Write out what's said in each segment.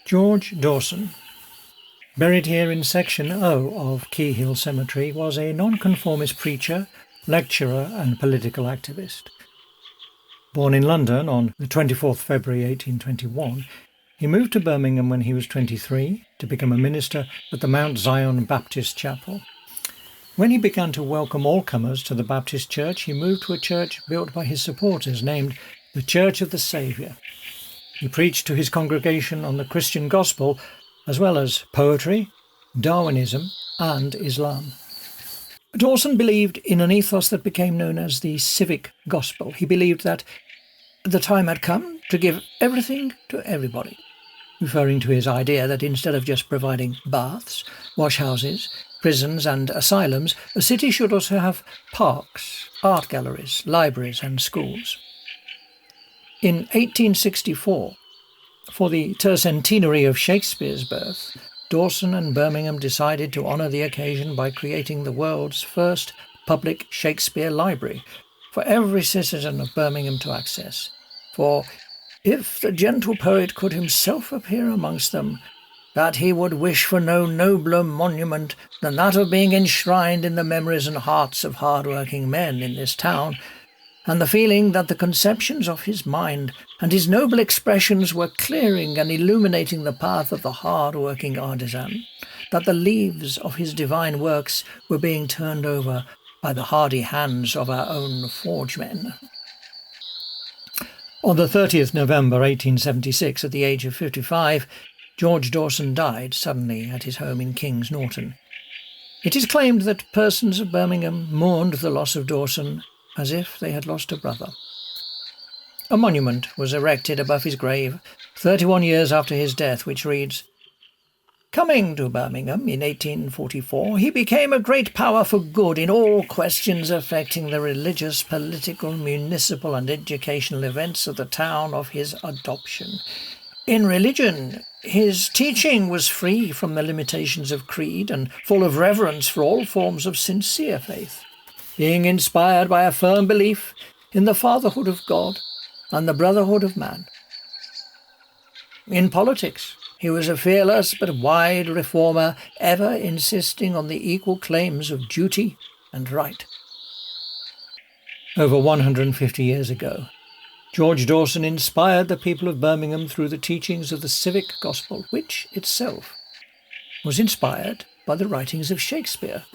George Dawson, buried here in Section O of Key Hill Cemetery, was a nonconformist preacher, lecturer and political activist. Born in London on the 24th February 1821, he moved to Birmingham when he was 23 to become a minister at the Mount Zion Baptist Chapel. When he began to welcome all comers to the Baptist Church, he moved to a church built by his supporters named the Church of the Saviour. He preached to his congregation on the Christian gospel, as well as poetry, Darwinism and Islam. Dawson believed in an ethos that became known as the civic gospel. He believed that the time had come to give everything to everybody, referring to his idea that instead of just providing baths, washhouses, prisons and asylums, a city should also have parks, art galleries, libraries and schools. In 1864, for the tercentenary of Shakespeare's birth, Dawson and Birmingham decided to honour the occasion by creating the world's first public Shakespeare library for every citizen of Birmingham to access. For if the gentle poet could himself appear amongst them, that he would wish for no nobler monument than that of being enshrined in the memories and hearts of hard-working men in this town, and the feeling that the conceptions of his mind and his noble expressions were clearing and illuminating the path of the hard-working artisan, that the leaves of his divine works were being turned over by the hardy hands of our own forgemen. On the 30th November 1876, at the age of 55, George Dawson died suddenly at his home in King's Norton. It is claimed that persons of Birmingham mourned the loss of Dawson as if they had lost a brother. A monument was erected above his grave 31 years after his death, which reads, "Coming to Birmingham in 1844, he became a great power for good in all questions affecting the religious, political, municipal and educational events of the town of his adoption. In religion, his teaching was free from the limitations of creed and full of reverence for all forms of sincere faith, being inspired by a firm belief in the fatherhood of God and the brotherhood of man. In politics, he was a fearless but wide reformer, ever insisting on the equal claims of duty and right." Over 150 years ago, George Dawson inspired the people of Birmingham through the teachings of the civic gospel, which itself was inspired by the writings of Shakespeare.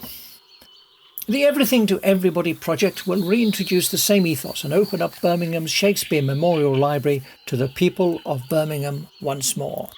The Everything to Everybody project will reintroduce the same ethos and open up Birmingham's Shakespeare Memorial Library to the people of Birmingham once more.